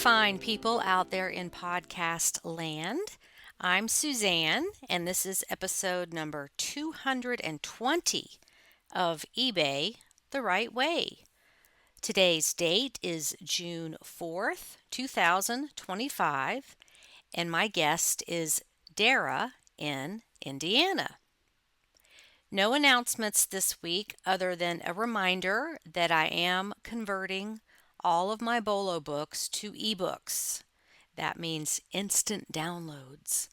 fine people out there in podcast land. I'm Suzanne, and this is episode number 220 of eBay the Right Way. Today's date is June 4th, 2025, and my guest is Dara in Indiana. No announcements this week other than a reminder that I am converting all of my BOLO books to ebooks. That means instant downloads.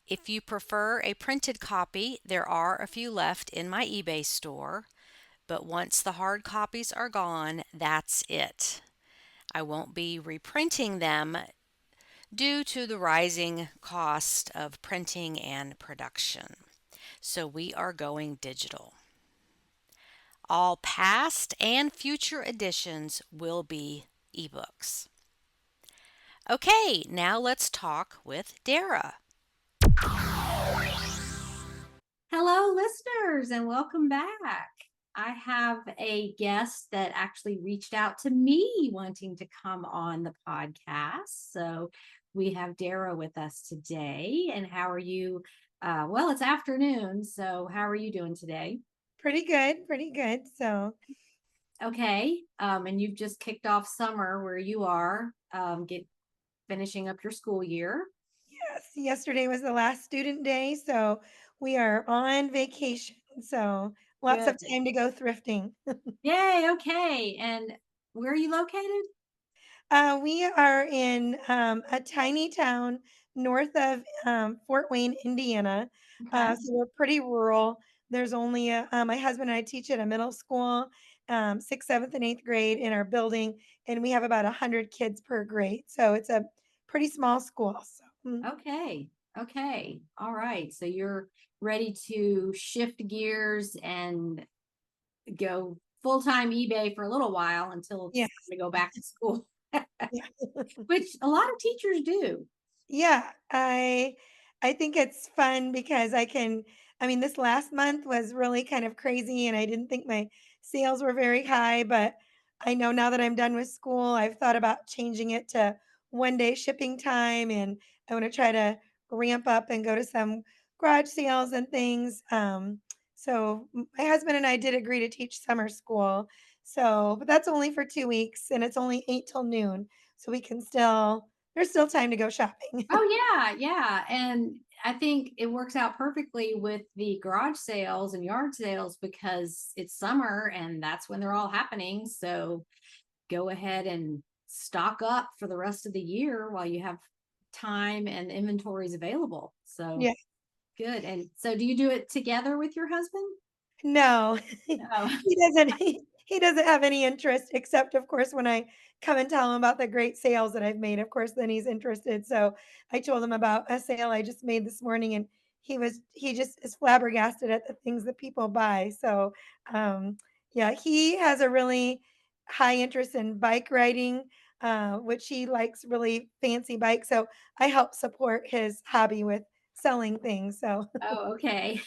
If you prefer a printed copy, there are a few left in my eBay store, but once the hard copies are gone, that's it. I won't be reprinting them due to the rising cost of printing and production. So we are going digital. All past and future editions will be ebooks. Okay, now let's talk with Dara. Hello, listeners, and welcome back. I have a guest that actually reached out to me wanting to come on the podcast. So we have Dara with us today. And how are you? Well, it's afternoon. So how are you doing today? Pretty good, pretty good. So, Okay. And you've just kicked off summer where you are, finishing up your school year. yes, yesterday was the last student day, so we are on vacation. So, lots of Good. time to go thrifting. Yay. Okay. And where are you located? We are in a tiny town north of Fort Wayne, Indiana. Okay. So we're pretty rural. There's only my husband and I teach at a middle school, sixth, seventh, and eighth grade in our building, and we have about 100 kids per grade. So it's a pretty small school. So, Okay. Okay. All right. So you're ready to shift gears and go full-time eBay for a little while until it's yeah, time to go back to school, yeah. which a lot of teachers do. Yeah, I think it's fun because I mean, this last month was really kind of crazy and I didn't think my sales were very high, but I know now that I'm done with school, I've thought about changing it to 1 day shipping time and I want to try to ramp up and go to some garage sales and things. My husband and I did agree to teach summer school. So, but that's only for 2 weeks and it's only 8 till noon. So we can still there's still time to go shopping. Oh yeah, yeah. And I think it works out perfectly with the garage sales and yard sales because it's summer and that's when they're all happening. So go ahead and stock up for the rest of the year while you have time and inventories available. So Yeah. good. And so do you do it together with your husband? No. Oh, He doesn't have any interest except, of course, when I come and tell him about the great sales that I've made, of course, then he's interested. So, I told him about a sale I just made this morning, and he just is flabbergasted at the things that people buy. So, yeah, he has a really high interest in bike riding, which he likes really fancy bikes, so I help support his hobby with selling things, so oh, okay.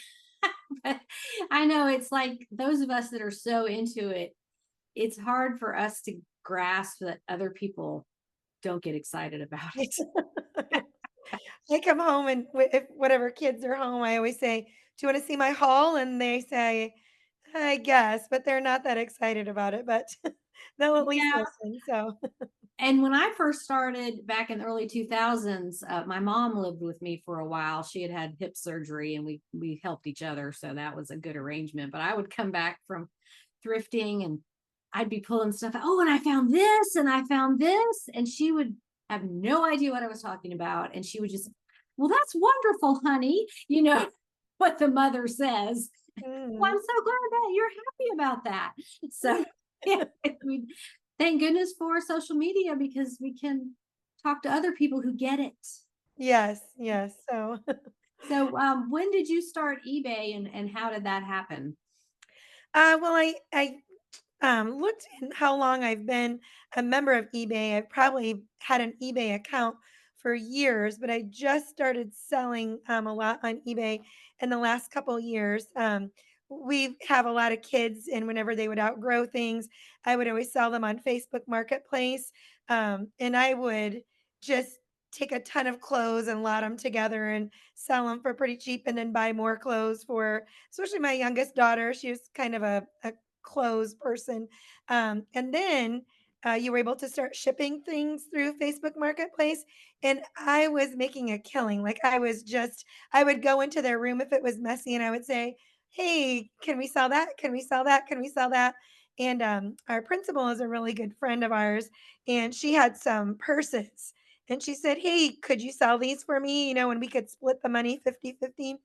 But I know it's like those of us that are so into it, it's hard for us to grasp that other people don't get excited about it. I come home and if whatever kids are home, I always say, "Do you wanna see my haul?" And they say, "I guess," but they're not that excited about it, but they'll at least Yeah. listen, so And when I first started back in the early 2000s, my mom lived with me for a while. She had had hip surgery and we helped each other. So that was a good arrangement. But I would come back from thrifting and I'd be pulling stuff. Oh, and I found this and I found this. And she would have no idea what I was talking about. And she would just, well, that's wonderful, honey. You know what the mother says. Well, Mhm. I'm so glad that you're happy about that. So yeah, we thank goodness for social media because we can talk to other people who get it. Yes, yes, so So, when did you start eBay and how did that happen? well, I looked in how long I've been a member of eBay. I've probably had an eBay account for years, but I just started selling a lot on eBay in the last couple years. We have a lot of kids, and whenever they would outgrow things, I would always sell them on Facebook Marketplace. And I would just take a ton of clothes and lot them together and sell them for pretty cheap and then buy more clothes for especially my youngest daughter. She was kind of a clothes person. And then you were able to start shipping things through Facebook Marketplace. And I was making a killing. Like I would go into their room if it was messy and I would say, hey, can we sell that? Can we sell that? Can we sell that? And our principal is a really good friend of ours, and she had some purses. And she said, hey, could you sell these for me? And we could split the money 50-50.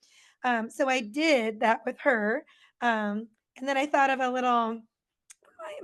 So I did that with her. And then I thought of a little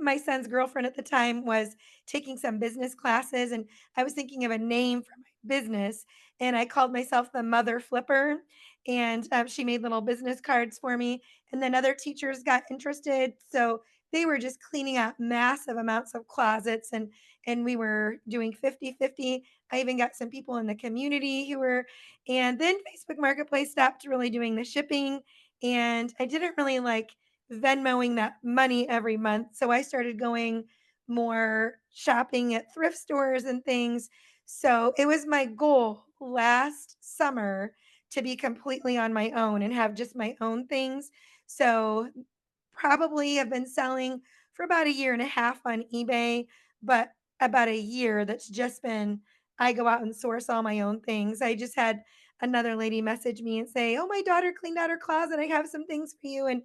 my son's girlfriend at the time was taking some business classes, and I was thinking of a name for my business, and I called myself the Mother Flipper, and she made little business cards for me, and then other teachers got interested, so they were just cleaning out massive amounts of closets, and we were doing 50-50. I even got some people in the community who were, and then Facebook Marketplace stopped really doing the shipping, and I didn't really like Venmoing that money every month. So I started going more shopping at thrift stores and things. So it was my goal last summer to be completely on my own and have just my own things. So probably have been selling for about a year and a half on eBay, but about a year that's just been I go out and source all my own things. I just had another lady message me and say, "Oh, my daughter cleaned out her closet. I have some things for you." And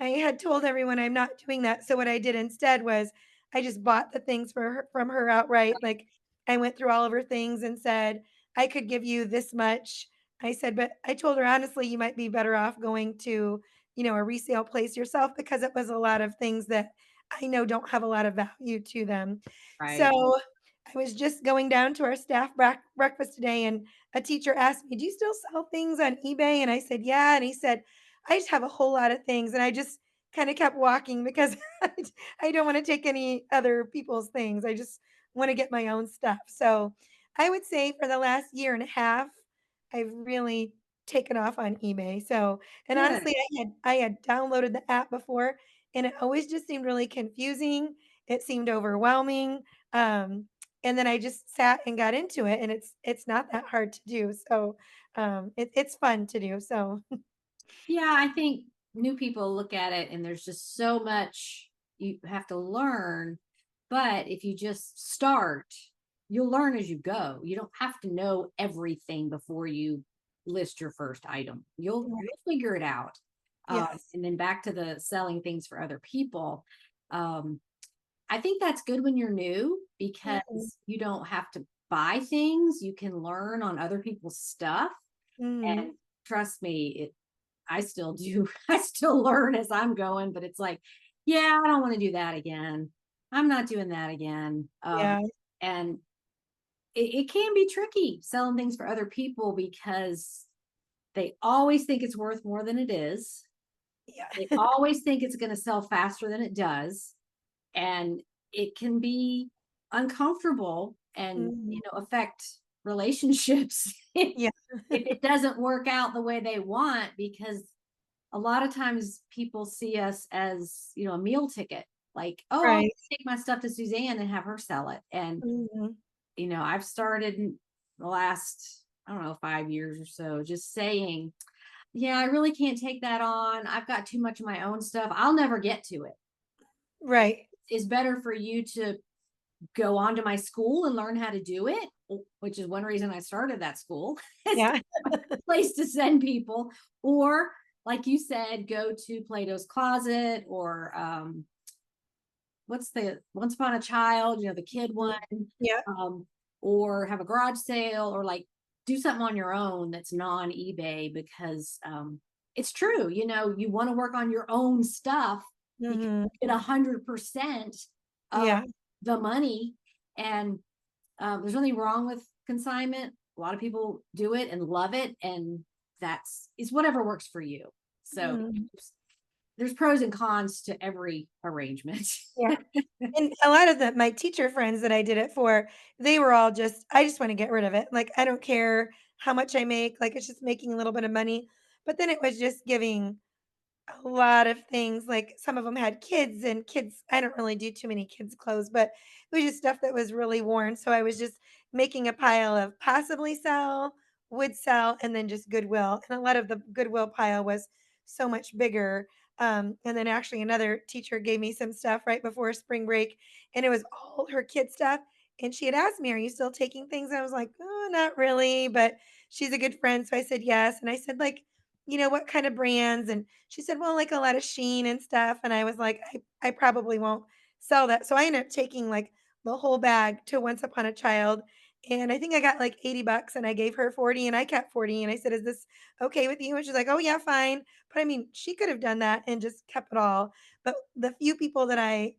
I had told everyone I'm not doing that, so what I did instead was I just bought the things for her from her outright, like, I went through all of her things and said, "I could give you this much." I said, "But I told her, honestly, you might be better off going to, a resale place yourself," because it was a lot of things that I know don't have a lot of value to them. Right. So, I was just going down to our staff breakfast today, and a teacher asked me, "Do you still sell things on eBay?" And I said, "Yeah." And he said, I just have a whole lot of things, and I just kinda kept walking because I don't wanna take any other people's things. I just wanna get my own stuff. So, I would say for the last year and a half, I've really taken off on eBay. So and Good. honestly, I had downloaded the app before, and it always just seemed really confusing. It seemed overwhelming, and then I just sat and got into it, and it's not that hard to do. So, it's fun to do. So Yeah, I think new people look at it and there's just so much you have to learn. But if you just start, you'll learn as you go. You don't have to know everything before you list your first item. You'll figure it out. yes. And then back to the selling things for other people. Um, I think that's good when you're new Mhm, because you don't have to buy things. You can learn on other people's stuff. And mhm. trust me, I still do. I still learn as I'm going, but it's like, yeah, I don't want to do that again. I'm not doing that again. Yeah, And it can be tricky selling things for other people because they always think it's worth more than it is. They yeah. always think it's going to sell faster than it does. And it can be uncomfortable and, Mhm. affect relationships if Yeah, it doesn't work out the way they want because a lot of times people see us as, a meal ticket. Like, oh, I'll right. take my stuff to Suzanne and have her sell it. And, Mhm. I've started in the last, I don't know, 5 years or so, just saying, yeah, I really can't take that on. I've got too much of my own stuff. I'll never get to it. Right. It's better for you to go on to my school and learn how to do it, which is one reason I started that school. It's Yeah. a place to send people. Or, like you said, go to Plato's Closet or what's the Once Upon a Child, the kid one, Mhm. Yeah. um, or have a garage sale or like do something on your own that's non eBay because it's true. You want to work on your own stuff because Mhm. you get 100% of Yeah. the money. And there's nothing wrong with consignment. A lot of people do it and love it, and it's whatever works for you. So Mhm. there's pros and cons to every arrangement. Yeah. And a lot of my teacher friends that I did it for, they were all just, "I just wanna get rid of it." Like, "I don't care how much I make, like, it's just making a little bit of money." But then it was just giving a lot of things, like, some of them had kids, and kids I don't really do too many kids' clothes, but it was just stuff that was really worn, so I was just making a pile of possibly sell, would sell, and then just Goodwill, and a lot of the Goodwill pile was so much bigger, and then actually another teacher gave me some stuff right before spring break, and it was all her kid stuff, and she had asked me, "Are you still taking things?" I was like, "Oh, not really," but she's a good friend, so I said, "Yes," and I said, like, "What kind of brands?" And she said, "Well, like a lot of Sheen and stuff." And I was like, I probably won't sell that. So I ended up taking like the whole bag to Once Upon a Child. And I think I got like 80 bucks and I gave her 40 and I kept 40. And I said, "Is this okay with you?" And she's like, "Oh, yeah, fine." But I mean, she could have done that and just kept it all. But the few people that I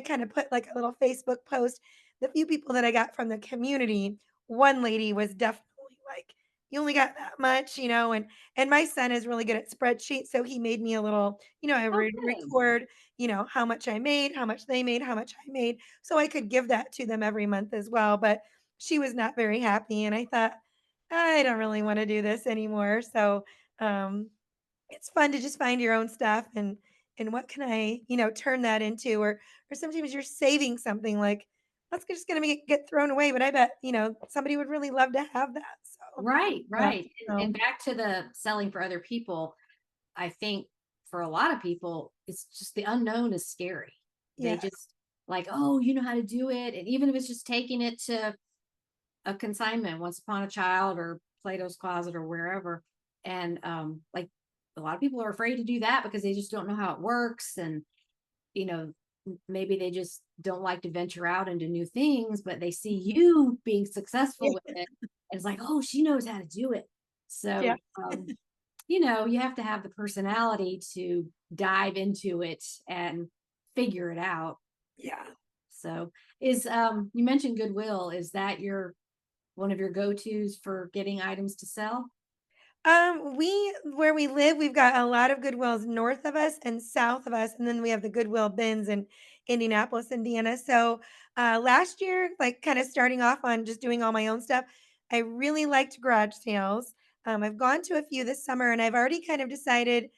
kind of put like a little Facebook post, the few people that I got from the community, one lady was definitely like, "You only got that much," and my son is really good at spreadsheets, so he made me a little I Oh, would good. record, how much I made, how much they made, how much I made, so I could give that to them every month as well, but she was not very happy, and I thought, "I don't really wanna do this anymore," so, it's fun to just find your own stuff and what can I, turn that into, or sometimes you're saving something like, "That's just gonna get thrown away," but I bet, somebody would really love to have that, so, Right, yeah, right. And so back to the selling for other people, I think for a lot of people, it's just the unknown is scary. They yeah. just like, oh, you know how to do it. And even if it's just taking it to a consignment, Once Upon a Child or Plato's Closet or wherever. And like a lot of people are afraid to do that because they just don't know how it works. And, you know, maybe they just don't like to venture out into new things, but they see you being successful with it. And it's like, oh, she knows how to do it. Yeah, So, you have to have the personality to dive into it and figure it out. yeah. So, is you mentioned Goodwill? Is that your one of your go-tos for getting items to sell? We where we live, we've got a lot of Goodwills north of us and south of us, and then we have the Goodwill bins in Indianapolis, Indiana. So, last year, like kind of starting off on just doing all my own stuff, I really liked garage sales. I've gone to a few this summer, and I've already kind of decided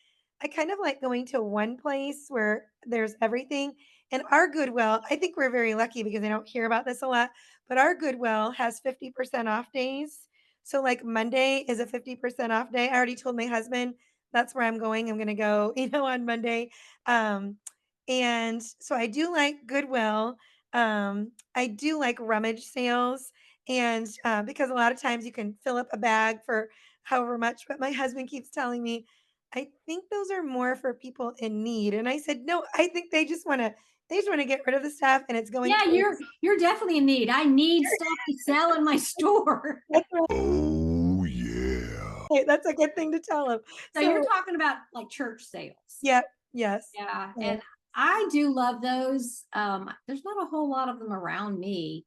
I kind of like going to one place where there's everything. And our Goodwill, I think we're very lucky because I don't hear about this a lot, but our Goodwill has 50% off days. So, like, Monday is a 50% off day. I already told my husband that's where I'm going. I'm gonna go, on Monday. Um, and so I do like Goodwill. I do like rummage sales, and, because a lot of times you can fill up a bag for however much, but my husband keeps telling me, "I think those are more for people in need." And I said, "No, I think they just wanna get rid of the stuff, and it's going Yeah, you're towards." you're definitely in need. I need stuff to sell in my store. That's Oh, yeah. right, that's a good thing to tell him. So you're So talking about like church sales. yeah, yes. Yeah, and So I do love those. There's not a whole lot of them around me,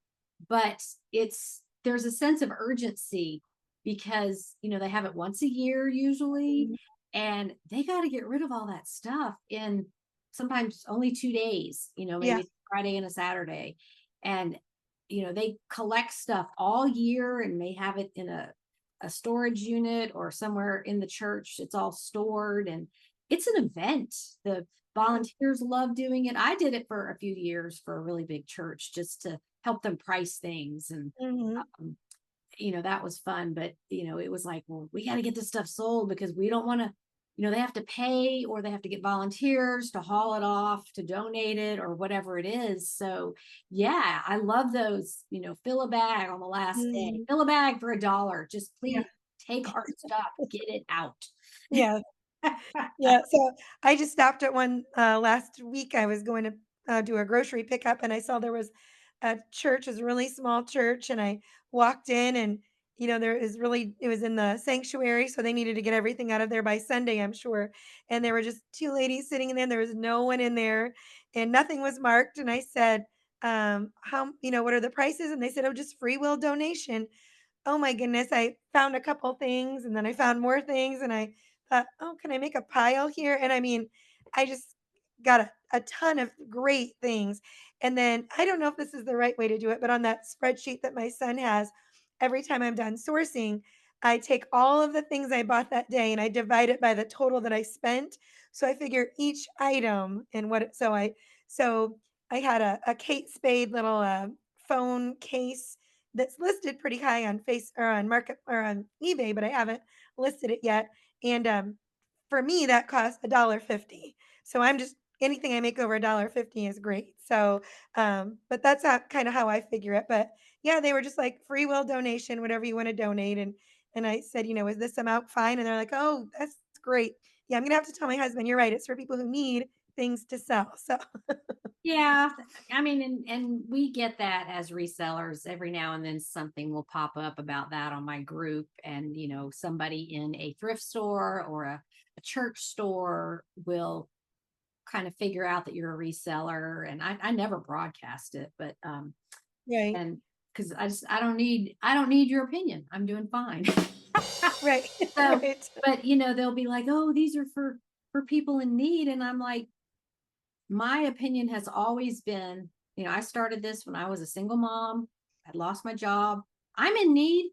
but there's a sense of urgency because they have it once a year usually, mhm, and they got to get rid of all that stuff in sometimes only 2 days. yeah, Maybe it's Friday and a Saturday, and they collect stuff all year and may have it in a storage unit or somewhere in the church. It's all stored and it's an event. The volunteers love doing it. I did it for a few years for a really big church just to help them price things. And, mhm, um, that was fun. But, it was like, well, we got to get this stuff sold because we don't want to, they have to pay or they have to get volunteers to haul it off, to donate it or whatever it is. So, yeah, I love those, fill a bag on the last day, mhm, fill a bag for $1. Just yeah, please take our stuff, get it out. yeah. Yeah, so I just stopped at one, last week. I was going to, do a grocery pickup, and I saw there was a church, it's a really small church, and I walked in and, there is really it was in the sanctuary, so they needed to get everything out of there by Sunday, I'm sure, and there were just 2 ladies sitting in there was no one in there, and nothing was marked, and I said, "What are the prices?" And they said, "Oh, just free will donation." Oh my goodness, I found a couple things and then I found more things and I thought, "Oh, can I make a pile here?" And I mean, I just got a ton of great things. And then I don't know if this is the right way to do it, but on that spreadsheet that my son has, every time I'm done sourcing, I take all of the things I bought that day and I divide it by the total that I spent. So I figure each item and what so I had a Kate Spade little phone case that's listed pretty high on Face or on Market or on eBay, but I haven't listed it yet. And for me, that cost $1.50. So I'm just anything I make over $1.50 is great. So, but that's kind of how I figure it. But yeah, they were just like free will donation, whatever you want to donate. And I said, is this amount fine? And they're like, oh, that's great. Yeah, I'm gonna have to tell my husband. You're right. It's for people who need things to sell. So Yeah, I mean, and we get that as resellers. Every now and then something will pop up about that on my group, and somebody in a thrift store or a church store will kind of figure out that you're a reseller. And I never broadcast it, but right, and because I don't need your opinion. I'm doing fine. right, So, right, but they'll be like, oh, these are for people in need, and I'm like, my opinion has always been, I started this when I was a single mom. I lost my job. I'm in need.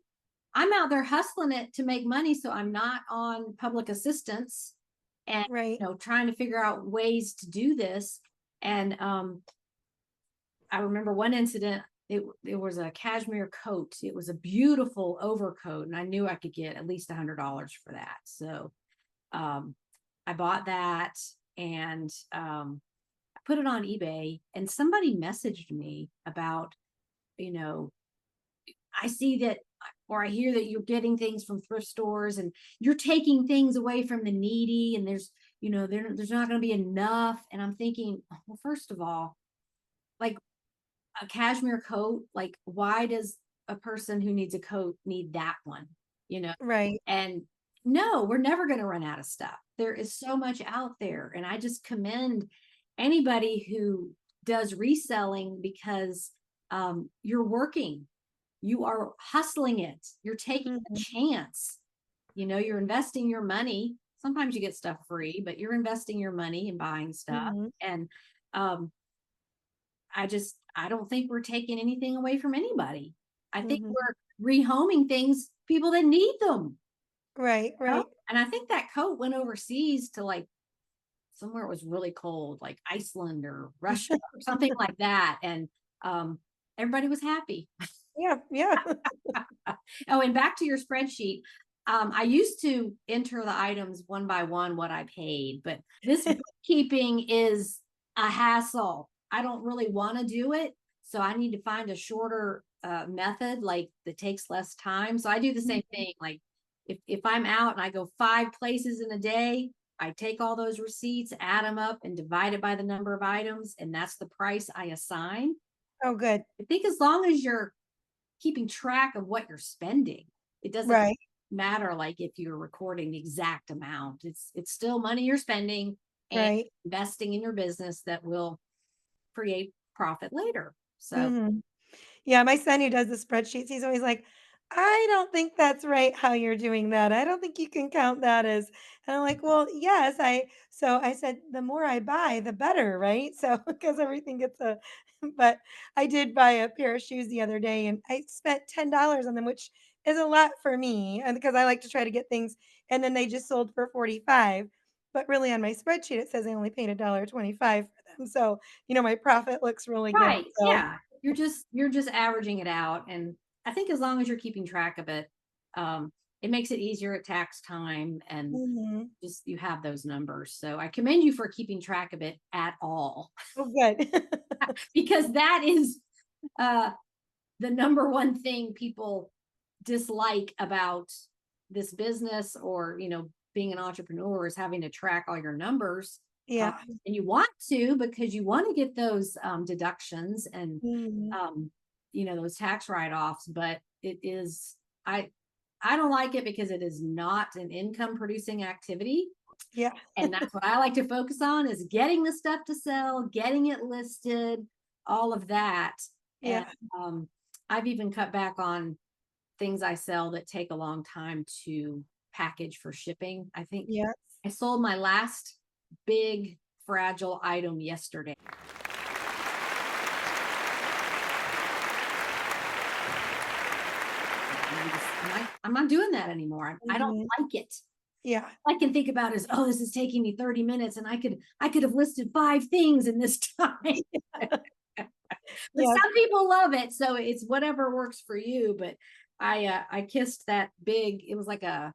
I'm out there hustling it to make money, so I'm not on public assistance and right. trying to figure out ways to do this. And I remember one incident. It was a cashmere coat. It was a beautiful overcoat, and I knew I could get at least $100 for that. So I bought that, and put it on eBay, and somebody messaged me about, I see that, or I hear that you're getting things from thrift stores and you're taking things away from the needy, and there's not going to be enough. And I'm thinking, well, first of all, like a cashmere coat, like why does a person who needs a coat need that one? Right. And no, we're never going to run out of stuff. There is so much out there. And I just commend anybody who does reselling, because you're working, you are hustling it, you're taking a Mhm, chance, you're investing your money. Sometimes you get stuff free, but you're investing your money in buying stuff. mhm, And um, I don't think we're taking anything away from anybody. I think mhm. we're rehoming things, people that need them. Right, right. And I think that coat went overseas to like somewhere it was really cold, like Iceland or Russia or something like that. And everybody was happy. Yeah, yeah. Oh, and back to your spreadsheet. I used to enter the items one by one what I paid, but this bookkeeping is a hassle. I don't really want to do it. So I need to find a shorter method, like that takes less time. So I do the same thing. Like if I'm out and I go 5 places in a day, I take all those receipts, add them up, and divide it by the number of items, and that's the price I assign. Oh, good. I think as long as you're keeping track of what you're spending, it doesn't Right, matter like if you're recording the exact amount. It's still money you're spending and right. investing in your business that will create profit later. So Mhm. Yeah, my son who does the spreadsheets, he's always like, "I don't think that's right how you're doing that. I don't think you can count that as." And I'm like, "Well, yes, so I said the more I buy, the better, right?" So because everything gets a but I did buy a pair of shoes the other day and I spent $10 on them, which is a lot for me, and because I like to try to get things and then they just sold for 45. But really on my spreadsheet it says I only paid $1.25 for them. So, my profit looks really good. right, So, yeah, you're just averaging it out, and I think as long as you're keeping track of it, it makes it easier at tax time, and mhm. just you have those numbers. So I commend you for keeping track of it at all, Oh, good. because that is uh the number one thing people dislike about this business, or being an entrepreneur, is having to track all your numbers. um, Yeah. and you want to, because you want to get those deductions and Mhm. um, those tax write-offs, but it is, I don't like it because it is not an income producing activity. Yeah. And that's what I like to focus on, is getting the stuff to sell, getting it listed, all of that. Yeah. And I've even cut back on things I sell that take a long time to package for shipping. I think Yeah. I sold my last big fragile item yesterday. I'm not doing that anymore. I don't Mhm. like it. Yeah. All I can think about is, oh, this is taking me 30 minutes and I could have listed 5 things in this time. But Yes. some people love it, so it's whatever works for you. But I kissed that big, it was like a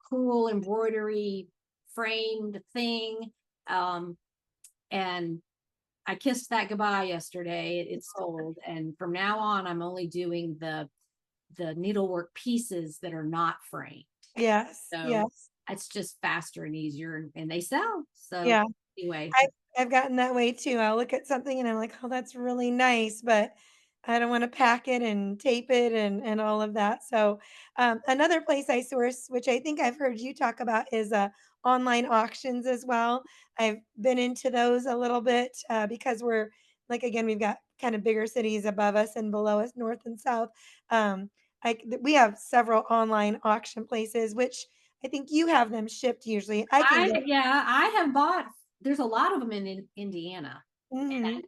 cool embroidery framed thing. Um, and I kissed that goodbye yesterday. It sold, and from now on, I'm only doing the needlework pieces that are not framed. Yes. So Yes. it's just faster and easier, and they sell. So Yeah. anyway, I've gotten that way too. I'll look at something and I'm like, "Oh, that's really nice," but I don't wanna pack it and tape it and all of that. So, another place I source, which I think I've heard you talk about, is, online auctions as well. I've been into those a little bit, because we're like, again, we've got kind of bigger cities above us and below us, north and south. Um, we have several online auction places, which I think you have them shipped usually. I can get. I have bought. There's a lot of them in Indiana. Mhm,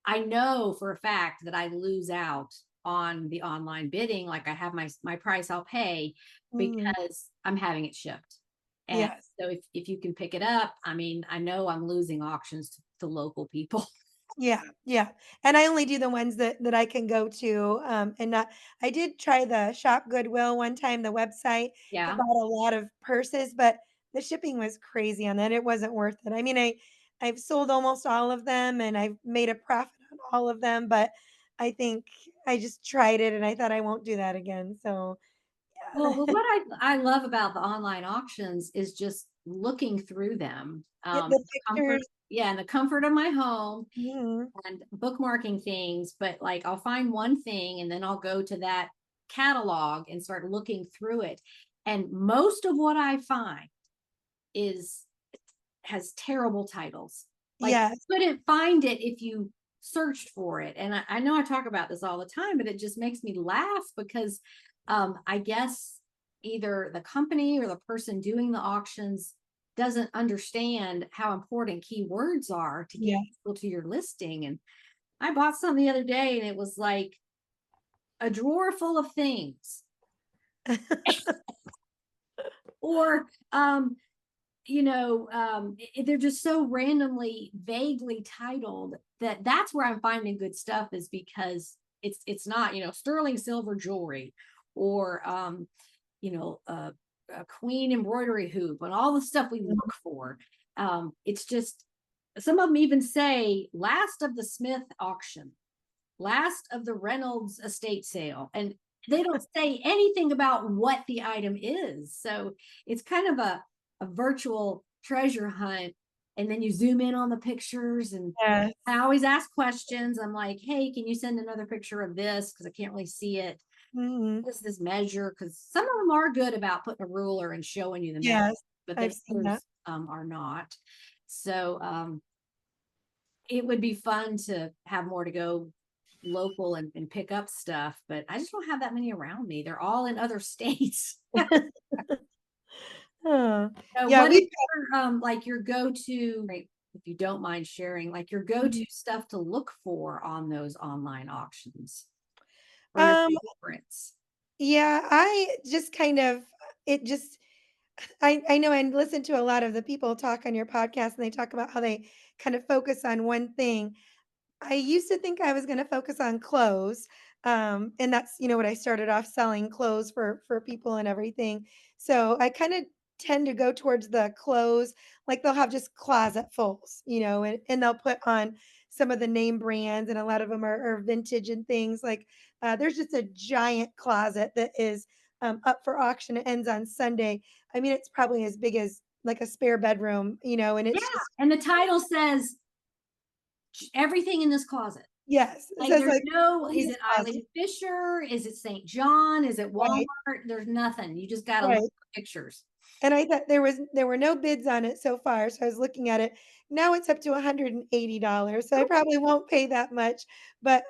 I know for a fact that I lose out on the online bidding. Like I have my price I'll pay mhm. because I'm having it shipped. And Yes. so if you can pick it up, I mean, I know I'm losing auctions to local people. Yeah, yeah, and I only do the ones that I can go to, and not. I did try the Shop Goodwill one time, the website. I Yeah. bought a lot of purses, but the shipping was crazy on that, it wasn't worth it. I mean, I've sold almost all of them, and I've made a profit on all of them, but I think I just tried it, and I thought I won't do that again, so, Well, yeah. what I love about the online auctions is just looking through them. Yeah, the Comfort, pictures. yeah, in the comfort of my home Mhm. and bookmarking things. But like I'll find one thing and then I'll go to that catalog and start looking through it. And most of what I find is has terrible titles. Like Yes. you couldn't find it if you searched for it. And I know I talk about this all the time, but it just makes me laugh because I guess either the company or the person doing the auctions doesn't understand how important keywords are to get Yeah. people to your listing. And I bought some the other day and it was like a drawer full of things. Or they're just so randomly vaguely titled that that's where I'm finding good stuff, is because it's not, sterling silver jewelry or you know uh, a queen embroidery hoop and all the stuff we look for. It's just, some of them even say last of the Smith auction, last of the Reynolds estate sale, and they don't say anything about what the item is. So it's kind of a virtual treasure hunt. And then you zoom in on the pictures, and Yes. I always ask questions. I'm like, hey, can you send another picture of this? Because I can't really see it. Mhm. What does this measure? Because some of them are good about putting a ruler and showing you the measure, Yes. but I've then seen that. others are not. So it would be fun to have more to go local and pick up stuff, but I just don't have that many around me. They're all in other states. Huh. So Yeah, what is we've your like your go-to, right, if you don't mind sharing, like your got. go-to stuff to look for on those online auctions or your Um, favorites? yeah, I just kind of it just I know I listen to a lot of the people talk on your podcast and they talk about how they kind of focus on one thing. I used to think I was gonna focus on clothes, and that's, what I started off selling clothes for people and everything. So I kinda tend to go towards the clothes, like, they'll have just closetfuls, and they'll put on some of the name brands, and a lot of them are vintage and things, like, there's just a giant closet that is, up for auction, it ends on Sunday. I mean, it's probably as big as, like, a spare bedroom, and Yeah. it's just. And the title says everything in this closet. Yes, it Like says, there's like, no, is "Ladies it closet." Eileen Fisher? Is it St. John? Is it Right, Walmart? There's nothing. You just got to look right. at the pictures. And I thought there were no bids on it so far, so I was looking at it. Now it's up to $180, so I probably won't pay that much, but,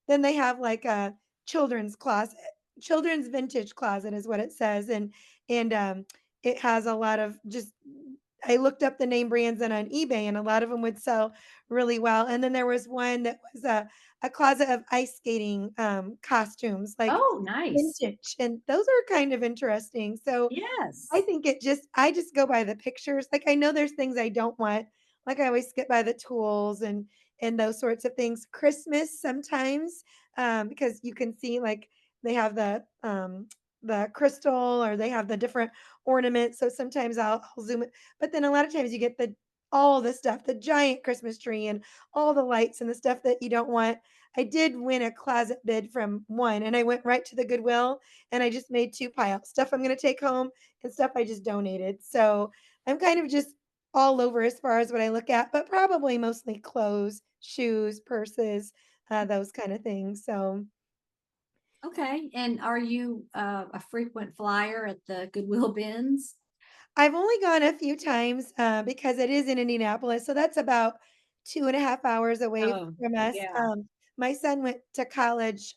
then they have, like, a children's closet. Children's vintage closet is what it says, and, it has a lot of just I looked up the name brands and on eBay, and a lot of them would sell really well. And then there was one that was a closet of ice skating costumes, like Oh, nice. vintage, and those are kind of interesting. So I Yes. think I just go by the pictures. Like I know there's things I don't want. Like I always skip by the tools and those sorts of things. Christmas sometimes, because you can see like they have the crystal or they have the different ornaments. So sometimes I'll zoom it. But then a lot of times you get the all the stuff, the giant Christmas tree and all the lights and the stuff that you don't want. I did win a closet bid from one and I went right to the Goodwill and I just made two piles. Stuff I'm going to take home and stuff I just donated. So I'm kind of just all over as far as what I look at, but probably mostly clothes, shoes, purses, those kind of things. So Okay. And are you a frequent flyer at the Goodwill bins? I've only gone a few times because it is in Indianapolis. So that's about 2.5 hours away Oh, from us. yeah. My son went to college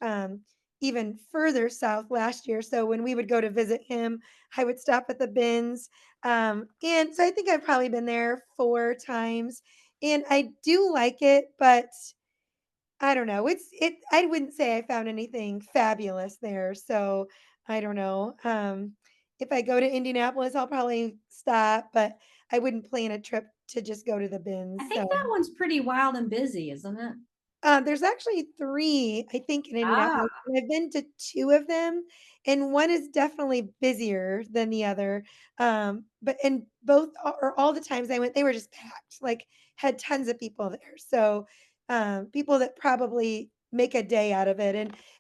even further south last year. So when we would go to visit him, I would stop at the bins. And so I think I've probably been there 4 times. And I do like it, but I don't know. I wouldn't say I found anything fabulous there. So I don't know. If I go to Indianapolis, I'll probably stop, but I wouldn't plan a trip to just go to the I bins. think that one's pretty wild and busy, isn't it? There's actually 3, I think, in Ah, Indianapolis, and I've been to 2 of them, and one is definitely busier than the other. But in both or all the times I went, they were just packed, like had tons of people there. So, people that probably make a day out of it.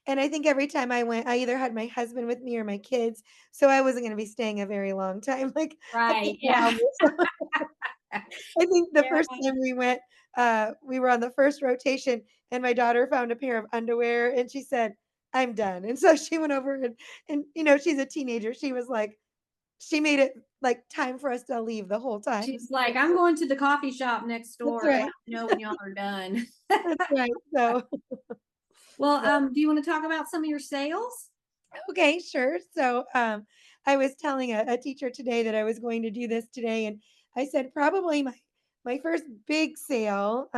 And I think every time I went, I either had my husband with me or my kids, so I wasn't going to be staying a very long time, like a right. couple Yeah. hours. I think the Yeah. first time we went, we were on the first rotation and my daughter found a pair of underwear and she said, "I'm done." And so she went over and she's a teenager. She was like, she made it like time for us to leave the whole time. She's like, I'm going to the coffee shop next That's door. Let right. me know when y'all are done. That's right. So, Well, so do you want to talk about some of your sales? okay, sure. So, I was telling a teacher today that I was going to do this today, and I said probably my first big sale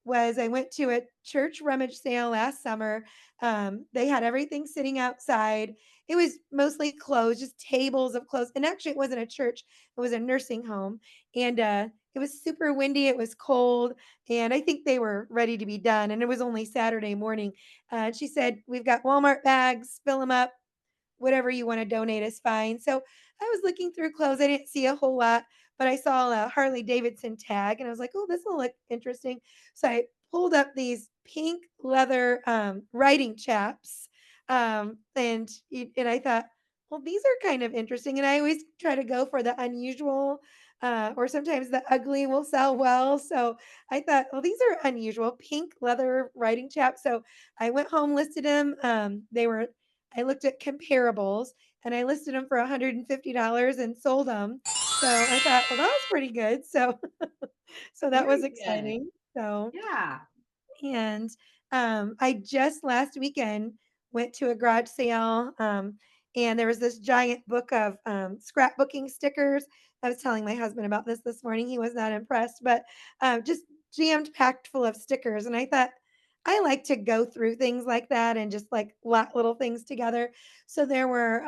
was I went to a church rummage sale last summer. They had everything sitting outside. It was mostly clothes, just tables of clothes. And actually, it wasn't a church; it was a nursing home, and it was super windy. It was cold, and I think they were ready to be done. And it was only Saturday morning. She said, "We've got Walmart bags, fill them up. Whatever you want to donate is fine." So I was looking through clothes. I didn't see a whole lot, but I saw a Harley Davidson tag and I was like, oh, this will look interesting. So I pulled up these pink leather riding chaps. And I thought, well, these are kind of interesting. And I always try to go for the unusual. Or sometimes the ugly will sell well. So I thought, well, these are unusual pink leather riding chaps. So I went home, listed them. I looked at comparables and I listed them for $150 and sold them. So I thought, well, that was pretty good. So so that was Very good. exciting. So Yeah. and I just last weekend went to a garage sale, and there was this giant book of scrapbooking stickers. I was telling my husband about this morning. He was not impressed, but just jammed packed full of stickers. And I thought I like to go through things like that and just like lot little things together. So there were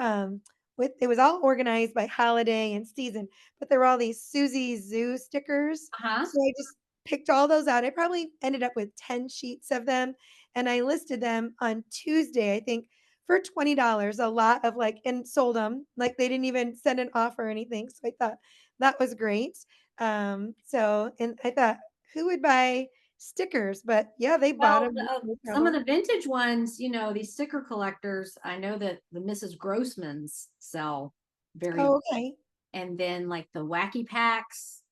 with it was all organized by holiday and season, but there were all these Susie Zoo stickers. Uh-huh. So I just picked all those out. I probably ended up with 10 sheets of them and I listed them on Tuesday, I think, for $20, a lot of like, and sold them. Like they didn't even send an offer or anything. So I thought that was great. And I thought, who would buy stickers? But yeah, they bought Well, them. No some of trouble. the vintage ones, these sticker collectors, I know that the Mrs. Grossmans sell very Oh, well. okay. And then like the wacky packs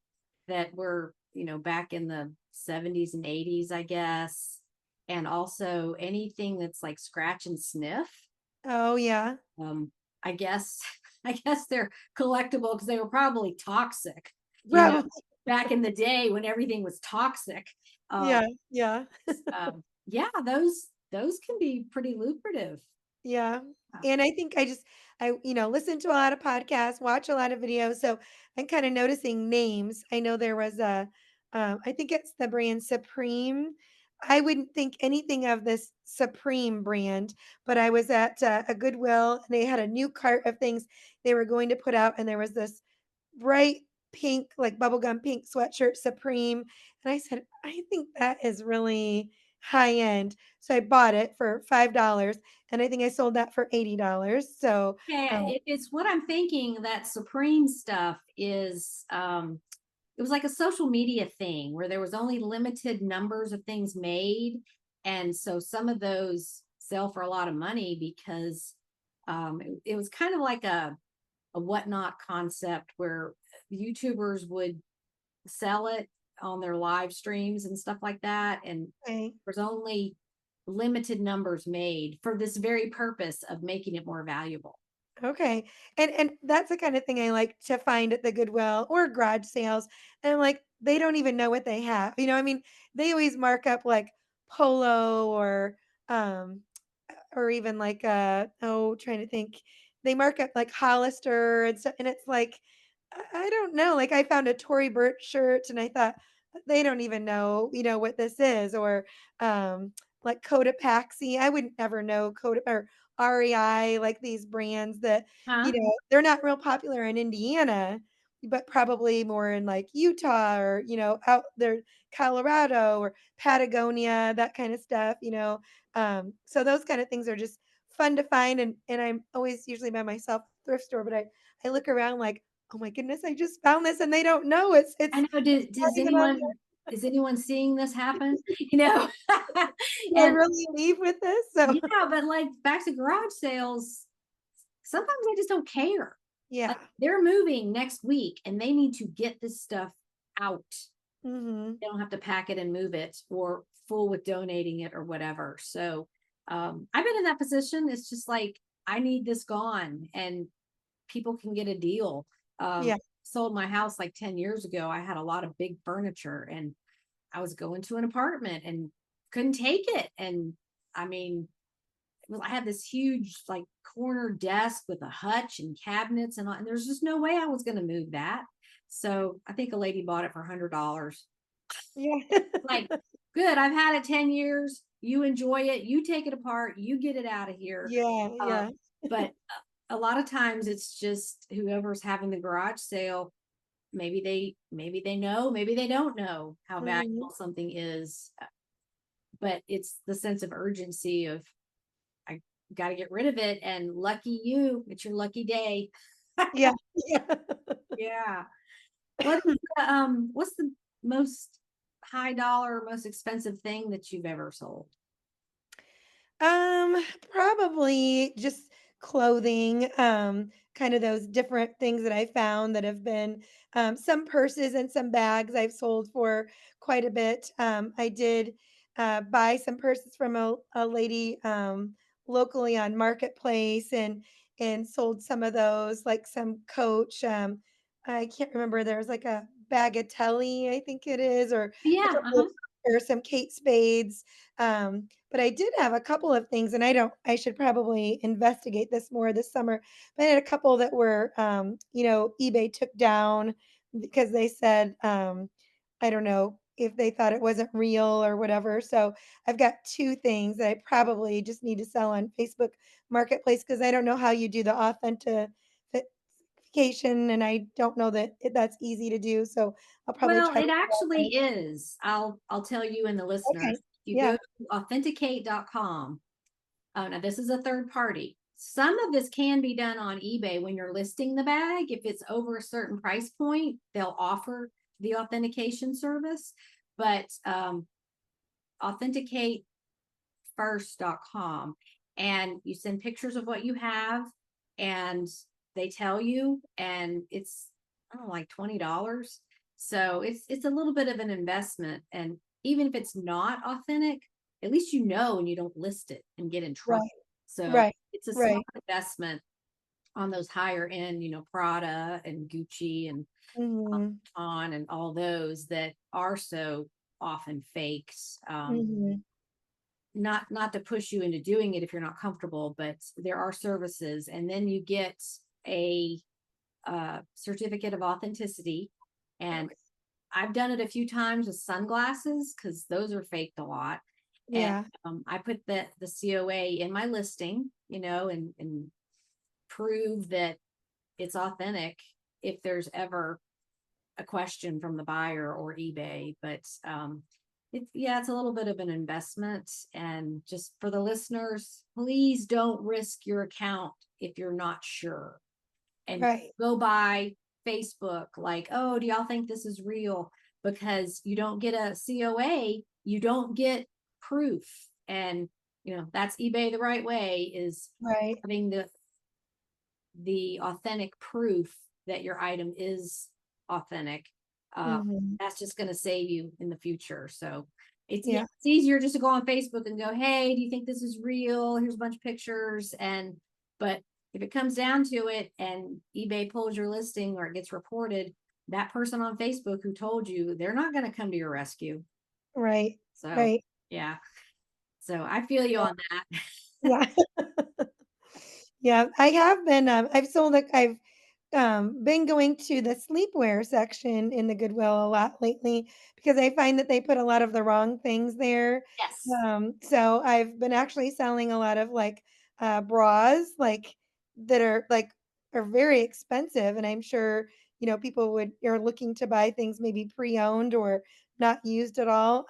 that were, back in the 70s and 80s, I guess. And also anything that's like scratch and sniff. Oh, yeah. Um, I guess I guess they're collectible because they were probably toxic, you know, Probably. back in the day when everything was toxic. Yeah. Yeah. Yeah, those can be pretty lucrative. Yeah. And I think I listen to a lot of podcasts, watch a lot of videos. So I'm kind of noticing names. I know there was I think it's the brand Supreme. I wouldn't think anything of this Supreme brand, but I was at a Goodwill and they had a new cart of things they were going to put out. And there was this bright pink, like bubblegum pink sweatshirt, Supreme. And I said, I think that is really high end. So I bought it for $5 and I think I sold that for $80. So, Yeah, it's what I'm thinking that Supreme stuff is it was like a social media thing where there was only limited numbers of things made. And so some of those sell for a lot of money because it was kind of like a whatnot concept where YouTubers would sell it on their live streams and stuff like that. And okay. there's only limited numbers made for this very purpose of making it more valuable. Okay. And that's the kind of thing I like to find at the Goodwill or garage sales. And I'm like, they don't even know what they have. I mean, they always mark up like Polo um or even like trying to think. They mark up like Hollister and stuff and it's like I don't know. Like I found a Tory Burch shirt and I thought they don't even know, what this is or like Cotopaxi. I wouldn't ever know Coda or REI, like these brands that, Huh? they're not real popular in Indiana, but probably more in like Utah or, out there, Colorado or Patagonia, that kind of stuff. So those kind of things are just fun to find. And I'm always usually by myself thrift store, but I look around like, oh my goodness, I just found this and they don't know I know. it's not Does even on anyone is anyone seeing this happen? You know, do I and really leave with this? So yeah, but like back to garage sales, sometimes they just don't care. yeah. Like they're moving next week and they need to get this stuff out. Mhm. They don't have to pack it and move it or fool with donating it or whatever. So I've been in that position. It's just like I need this gone and people can get a deal. Yeah. Sold my house like 10 years ago. I had a lot of big furniture and I was going to an apartment and couldn't take it. And I mean, I had this huge like corner desk with a hutch and cabinets and there's just no way I was going to move that. So I think a lady bought it for $100. Yeah. Like, good, I've had it 10 years. You enjoy it. You take it apart. You get it out of here. Yeah, Um, yeah. but a lot of times it's just whoever's having the garage sale. Maybe they know, maybe they don't know how Mhm. valuable something is. But it's the sense of urgency of I got to get rid of it. And lucky you, it's your lucky day. Yeah, yeah. Yeah. What's the most high dollar, most expensive thing that you've ever sold? Probably just clothing, kind of those different things that I found that have been some purses and some bags I've sold for quite a bit. I did buy some purses from a lady locally on Marketplace and sold some of those, like some Coach. I can't remember. There was like a Bagatelle, I think it is, or a Yeah. couple of, or some Kate Spades. But I did have a couple of things, and I should probably investigate this more this summer. But I had a couple that were, eBay took down because they said, I don't know if they thought it wasn't real or whatever. So I've got two things that I probably just need to sell on Facebook Marketplace because I don't know how you do the authentication, and I don't know that that's easy to do. So I'll probably Well, try to it do actually that. is. I'll tell you and the listeners. Okay. If you go Yeah. to authenticate.com. Oh, now this is a third party. Some of this can be done on eBay when you're listing the bag. If it's over a certain price point, they'll offer the authentication service. But authenticateFirst.com, and you send pictures of what you have and they tell you, and it's I don't know, like $20. So it's a little bit of an investment. And even if it's not authentic, at least you know and you don't list it and get in trouble. Right. So Right. it's a small Right. investment on those higher end, Prada and Gucci and Mhm. on and all those that are so often fakes. Mhm. not to push you into doing it if you're not comfortable, but there are services, and then you get a certificate of authenticity. And I've done it a few times with sunglasses because those are faked a lot. And Yeah. I put the COA in my listing, and prove that it's authentic if there's ever a question from the buyer or eBay. But it's a little bit of an investment. And just for the listeners, please don't risk your account if you're not sure. And Right. go by Facebook, like, oh, do y'all think this is real? Because you don't get a COA, you don't get proof. And that's eBay the right way, is Right. having the authentic proof that your item is authentic. Mhm. That's just going to save you in the future. So it's Yeah. easier just to go on Facebook and go, hey, do you think this is real? Here's a bunch of pictures. But if it comes down to it and eBay pulls your listing or it gets reported, that person on Facebook who told you, they're not going to come to your rescue. Right. So Right. yeah. So I feel you on that. Yeah. Yeah. I have been, I've sold, I've been going to the sleepwear section in the Goodwill a lot lately because I find that they put a lot of the wrong things there. Yes. So I've been actually selling a lot of like bras, like that are very expensive, and I'm sure people are looking to buy things maybe pre-owned or not used at all.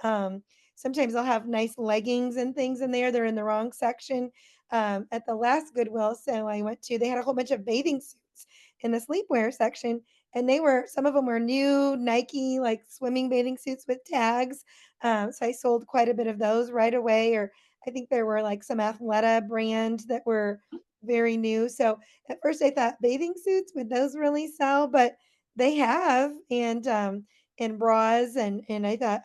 Sometimes I'll have nice leggings and things in there. They're in the wrong section. At the last Goodwill sale I went to, they had a whole bunch of bathing suits in the sleepwear section, and some of them were new Nike like swimming bathing suits with tags. So I sold quite a bit of those right away. Or I think there were like some Athleta brand that were very new. So at first I thought bathing suits, would those really sell? But they have. And bras, and I thought,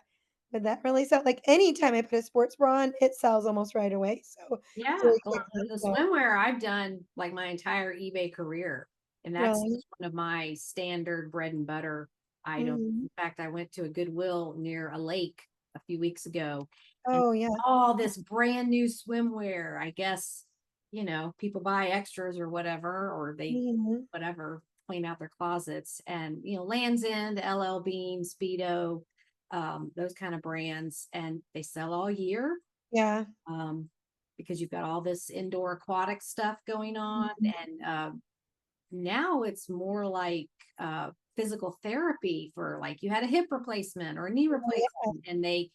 would that really sell? Like anytime I put a sports bra on, it sells almost right away. So Yeah, very well, quickly. the So swimwear I've done like my entire eBay career, and that's really. just one of my standard bread and butter items. Mhm. In fact, I went to a Goodwill near a lake a few weeks ago, and Oh yeah. all this brand new swimwear. I guess, people buy extras or whatever, or they Mhm. whatever clean out their closets, and Lands End, LL Bean, Speedo, those kind of brands, and they sell all year. Yeah. Um, because you've got all this indoor aquatic stuff going on. Mhm. And now it's more like physical therapy for, like, you had a hip replacement or a knee Oh, yeah. replacement, and they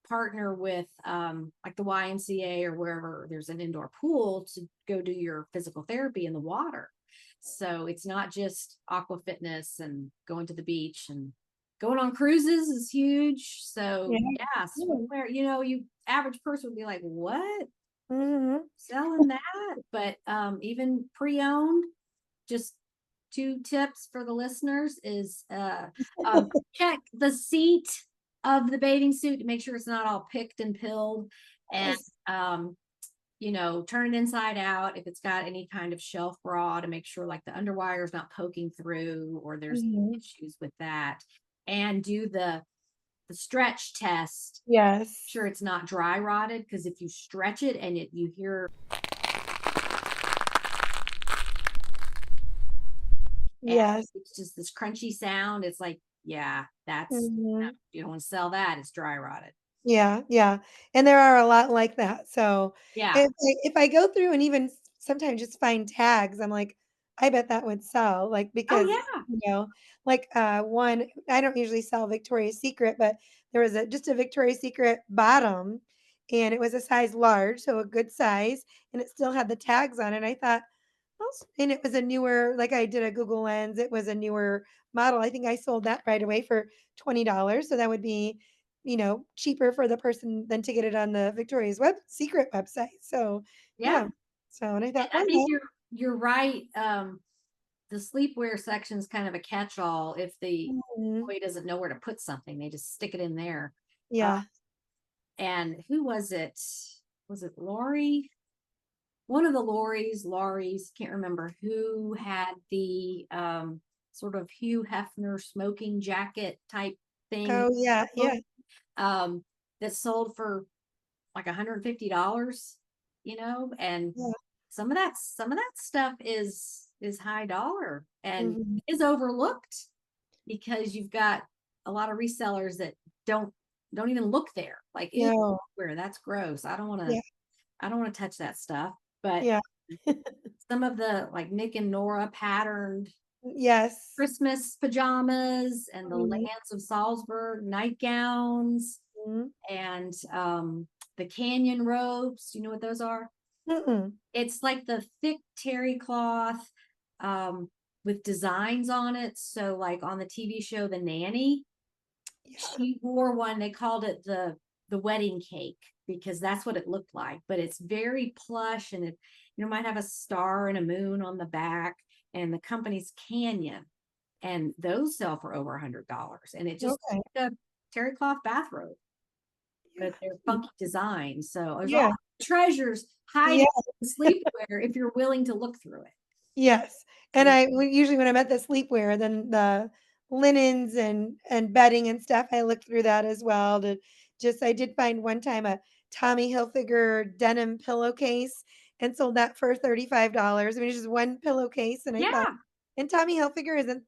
partner with like the YMCA or wherever there's an indoor pool to go do your physical therapy in the water. So it's not just aqua fitness and going to the beach, and going on cruises is huge. So Yeah. yeah, Mm. swimwear, you average person would be like, what? Mhm. Selling that? But even pre-owned, just two tips for the listeners is check the seat of the bathing suit to make sure it's not all picked and pilled, and Yes. turn it inside out if it's got any kind of shelf bra, to make sure like the underwire is not poking through or there's Mhm. issues with that, and do the stretch test. Yes. Sure it's not dry rotted, because if you stretch it and you hear, and Yes. it's just this crunchy sound, it's like, yeah, that's, Mhm. you don't want to sell that, it's dry rotted. Yeah, yeah, and there are a lot like that, so Yeah. if I go through and even sometimes just find tags, I'm like, "I bet that would sell," like, Oh because, yeah. like, one I don't usually sell Victoria's Secret, but there was just a Victoria's Secret bottom, and it was a size large, so a good size, and it still had the tags on it, and I thought, and it was a newer, like, I did a Google Lens, it was a newer model. I think I sold that right away for $20, so that would be, cheaper for the person than to get it on the Victoria's Secret website. So, Yeah. yeah. So, and I thought, I "Why think not?" you're right. The sleepwear section is kind of a catch-all. If the Mhm. employee doesn't know where to put something, they just stick it in there. uh, Yeah. and who was it? Was it Lori? One of the Laurie's, can't remember, who had the sort of Hugh Hefner smoking jacket type thing, Oh, yeah, yeah. um, that sold for like $150, and Yeah. some of that stuff is high dollar and Mhm. is overlooked because you've got a lot of resellers that don't don't even look there. Like, ew, No. where that's gross. Yeah. I don't want to touch that stuff. But Yeah. some of the like Nick and Nora patterned Yes. Christmas pajamas and the Mhm. Lance of Salzburg nightgowns Mhm. and the canyon robes. Do you know what those are? Mm-mm. It's like the thick terry cloth um, with designs on it. So, like on the TV show The Nanny, Yeah. she wore one. They called it the wedding cake because that's what it looked like. But it's very plush, and it might have a star and a moon on the back, and the company's Canyon, and those sell for over $100. And it just Okay. like a terry cloth bathrobe, Yeah. but they're funky designs. So there's all Yeah. treasures Yeah. hiding in sleepwear if you're willing to look through it. Yes. And So usually when I'm at the sleepwear, then the linens and bedding and stuff, I look through that as well to just I did find one time a Tommy Hilfiger denim pillowcase and sold that for $35. I mean, it's just one pillowcase. And I thought, yeah, and Tommy Hilfiger isn't,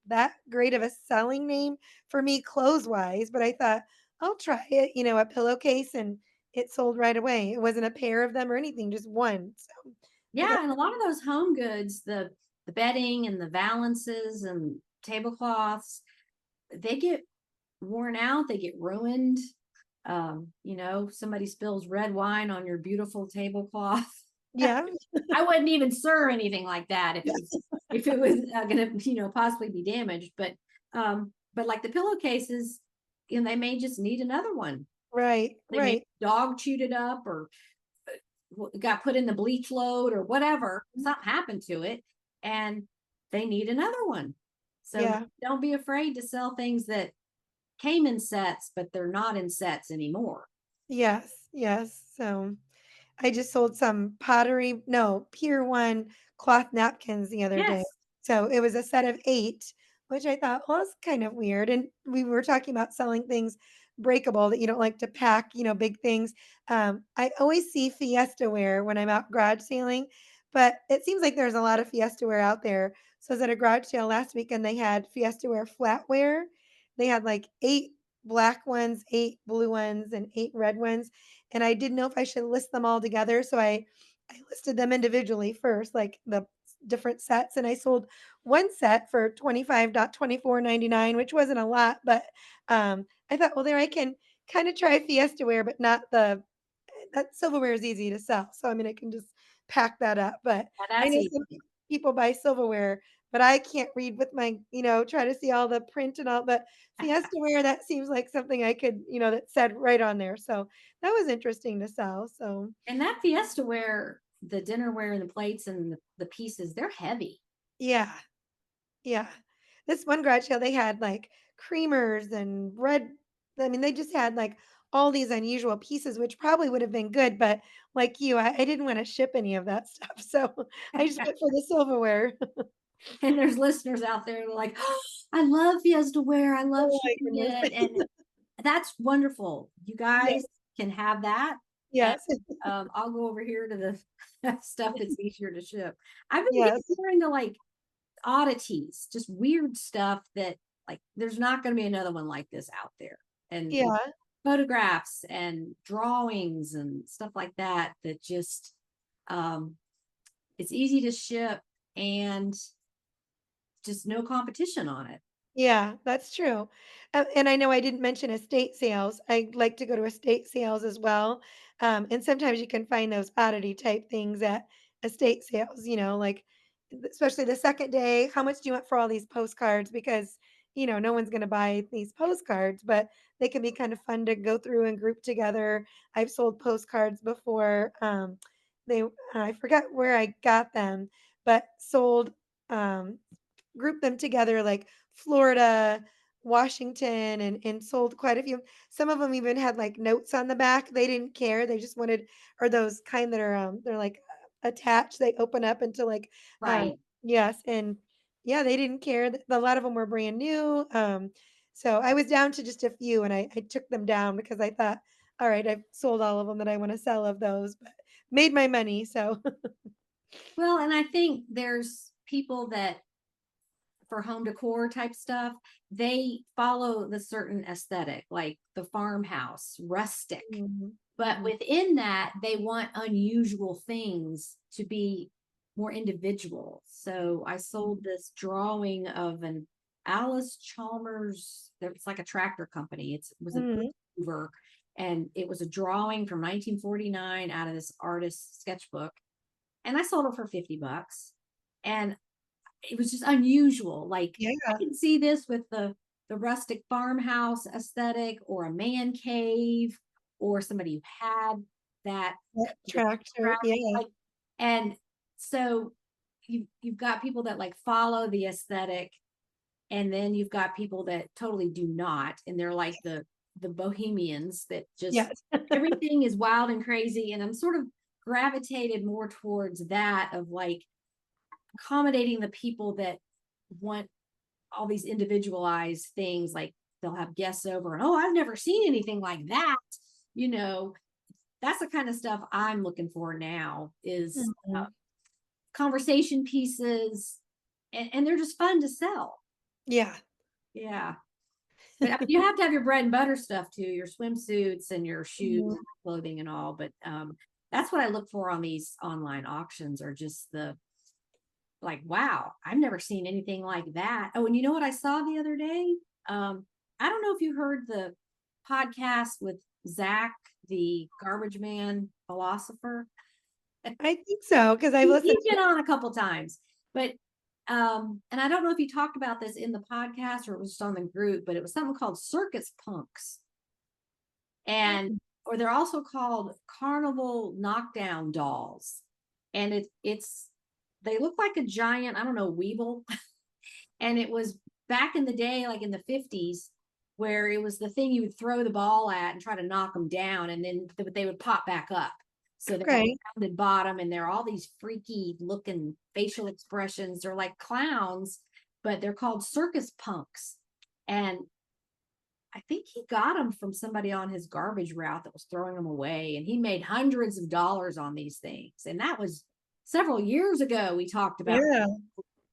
that great of a selling name for me clothes wise, but I thought I'll try it, a pillowcase and it sold right away. It wasn't a pair of them or anything, just one. So I thought, yeah, and a lot of those home goods, the bedding and the valances and tablecloths, they get worn out, they get ruined. Somebody spills red wine on your beautiful tablecloth. yeah. I wouldn't even serve anything like that if it was going to possibly be damaged. But like the pillowcases, they may just need another one. Right, They may right. dog chewed it up or got put in the bleach load or whatever. Something happened to it, and they need another one. So Yeah. don't be afraid to sell things that came in sets, but they're not in sets anymore. Yes, yes. So I just sold some pottery, no, Pier 1 cloth napkins the other day. Yes. So it was a set of 8, which I thought, well, that's kind of weird. And we were talking about selling things breakable that you don't like to pack, big things. I always see Fiesta wear when I'm out garage sailing, but it seems like there's a lot of Fiesta wear out there. So I was at a garage sale last week and they had Fiesta wear flatware. They had like 8 black ones, 8 blue ones, and 8 red ones and I didn't know if I should list them all together. So I listed them individually first, like the different sets, and I sold one set for 25.24.99, which wasn't a lot, but I thought, well, there I can kind of try Fiesta wear, but not the that silverware is easy to sell. So I mean, I can just pack that up. But Yeah, I that's know easy. some people buy silverware, but I can't read with my, try to see all the print and all. But Fiesta wear, that seems like something I could, that said right on there. So that was interesting to sell. So And that Fiesta ware, the dinnerware and the plates and the pieces, they're heavy. yeah, yeah. This one garage sale, they had like creamers and bread. I mean, they just had like all these unusual pieces, which probably would have been good, but like you, I didn't want to ship any of that stuff. So I just went for the silverware. And there's listeners out there like, oh, I love Fiesta ware. I love Oh my shipping goodness. it. And that's wonderful. You Yes, guys can have that. And yes, I'll go over here to the stuff that's easier to ship. I've been getting yes, more into like oddities, just weird stuff that like there's not going to be another one like this out there. And yeah, photographs and drawings and stuff like that that just um it's easy to ship and just no competition on it. yeah, that's true. And I know I didn't mention estate sales. I like to go to estate sales as well. And sometimes you can find those oddity type things at estate sales, like especially the second day. How much do you want for all these postcards? Because, no one's going to buy these postcards, but they can be kind of fun to go through and group together. I've sold postcards before. I forgot where I got them, but sold um, grouped them together like Florida, Washington, and sold quite a few. Some of them even had like notes on the back. They didn't care. They just wanted, or those kind that are they're like attached. They open up into like Right. yes, and yeah, they didn't care. A lot of them were brand new. So I was down to just a few, and I took them down because I thought all right, I've sold all of them that I want to sell of those, but made my money. So Well, and I think there's people that for home decor type stuff, they follow the certain aesthetic, like the farmhouse, rustic. Mhm, But mhm, within that, they want unusual things to be more individual. So I sold this drawing of an Alice Chalmers, it's like a tractor company. It was an mhm. Hoover, and it was a drawing from 1949 out of this artist's sketchbook. And I sold it for $50. And it was just unusual. Like I Yeah, can see this with the rustic farmhouse aesthetic or a man cave or somebody who had that that kind of tractor. background. Yeah. Like, and so you've got people that like follow the aesthetic, and then you've got people that totally do not, and they're like the bohemians that just Yes. everything is wild and crazy. And I'm sort of gravitated more towards that of like accommodating the people that want all these individualized things, like they'll have guests over and, oh, I've never seen anything like that. You know, that's the kind of stuff I'm looking for now is Mhm. conversation pieces, and they're just fun to sell. Yeah. Yeah. But I mean, you have to have your bread and butter stuff too, your swimsuits and your shoes Mhm. and clothing and all. But that's what I look for on these online auctions, are just the like, wow, I've never seen anything like that. Oh, and you know what I saw the other day? I don't know if you heard the podcast with Zach, the garbage man philosopher. I think so because I've listened He's to been on a couple times, but and I don't know if he talked about this in the podcast or it was just on the group, but it was something called circus punks. And it. or they're also called carnival knockdown dolls. And it's they look like a giant, I don't know, weevil. And it was back in the day, like in the 50s, where it was the thing you would throw the ball at and try to knock them down, and then they would pop back up. So they have Okay. a rounded bottom, and they're all these freaky looking facial expressions. They're like clowns, but they're called circus punks. And I think he got them from somebody on his garbage route that was throwing them away. And he made hundreds of dollars on these things. And that was several years ago. We talked about, Yeah.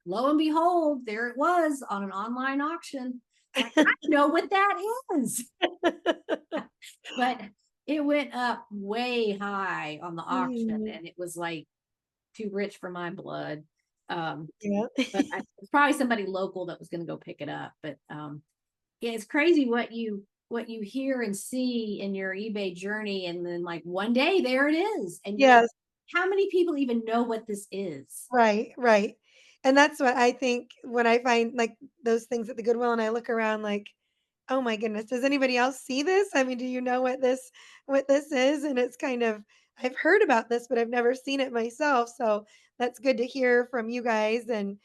lo and behold, there it was on an online auction. It's like, I know what that is. But it went up way high on the auction, Mhm. and it was like too rich for my blood. Yeah. But it's probably somebody local that was going to go pick it up. But yeah, it's crazy what you hear and see in your eBay journey, and then like one day there it is, and you're like, Yes. how many people even know what this is? Right, right. And that's what I think when I find, like, those things at the Goodwill and I look around like, "Oh my goodness, does anybody else see this? I mean, do you know what this is?" And it's kind of I've heard about this, but I've never seen it myself, so that's good to hear from you guys and,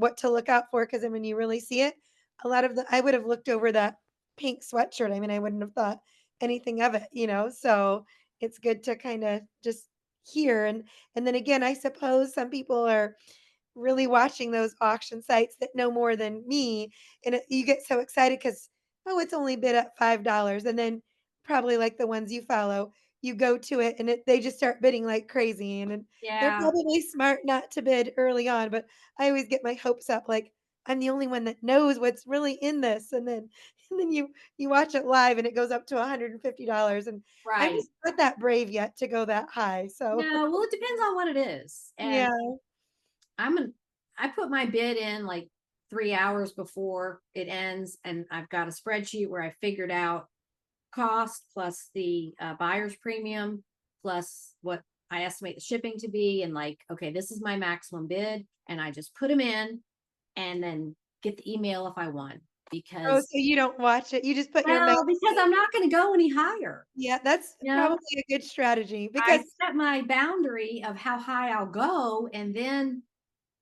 what to look out for. Because then when you really see it, a lot of the I would have looked over that pink sweatshirt, I mean, I wouldn't have thought anything of it, so it's good to kinda just hear, and then again, I suppose some people are really watching those auction sites that know more than me, and you get so excited because, oh, it's only bid at $5, and then probably like the ones you follow, you go to it and they just start bidding like crazy, and then they're Yeah, probably smart not to bid early on, but I always get my hopes up like I'm the only one that knows what's really in this, and then and then you watch it live and it goes up to $150, and I'm right. just not that brave yet to go that high. So No, well, it depends on what it is. And yeah. I'm an I put my bid in like 3 hours before it ends, and I've got a spreadsheet where I figured out cost plus the buyer's premium plus what I estimate the shipping to be, and like, okay, this is my maximum bid, and I just put them in, and then get the email if I won. Oh, so Because, you don't watch it, you just put your max. well, because I'm not going to go any higher. Yeah, that's You know, probably a good strategy I because set my boundary of how high I'll go, and then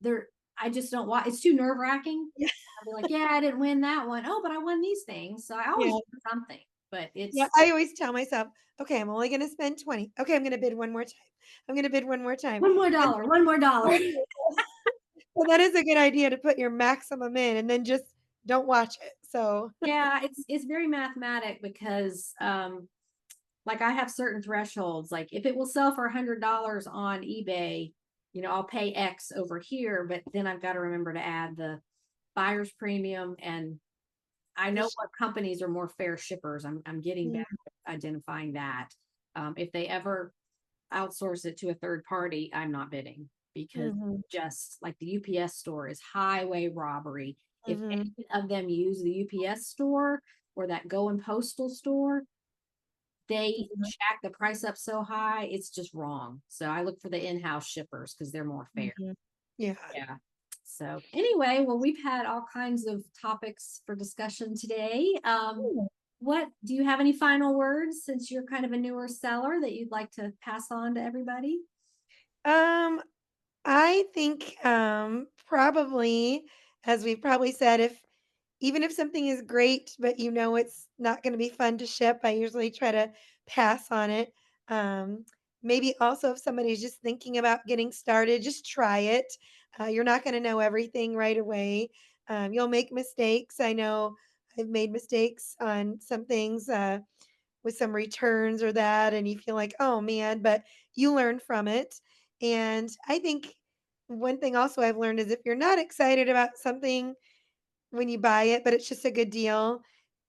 there I just don't want, it's too nerve wracking. yeah, I'll be like, yeah, I didn't win that one. Oh, but I won these things. So I always yeah, do something. But yeah, it's I always tell myself, "Okay, I'm only gonna spend 20. Okay, I'm gonna bid one more time. I'm gonna bid one more time." one more And dollar, one more dollar. well, that is a good idea to put your maximum in and then just don't watch it, so Yeah, it's very mathematic because like I have certain thresholds. Like if it will sell for $100 on eBay, I'll pay X over here, but then I've got to remember to add the buyer's premium. And I know what companies are more fair shippers. I'm getting better at identifying that. If they ever outsource it to a third party, I'm not bidding, because Mm-hmm. just like the UPS store is highway robbery. If Mm-hmm. any of them use the UPS store or that Go and Postal store, they jack the price up so high, it's just wrong. So I look for the in-house shippers because they're more fair. Mm-hmm. Yeah. Yeah. So anyway, well, we've had all kinds of topics for discussion today. What do you have any final words, since you're kind of a newer seller, that you'd like to pass on to everybody? Um, I think probably, as we've probably said, if even if something is great, but it's not going to be fun to ship, I usually try to pass on it. Um, Maybe also if somebody's just thinking about getting started, just try it. You're not going to know everything right away. You'll make mistakes. I know I've made mistakes on some things with some returns or that, and you feel like, oh man, but you learn from it. And I think one thing also I've learned is if you're not excited about something when you buy it, but it's just a good deal,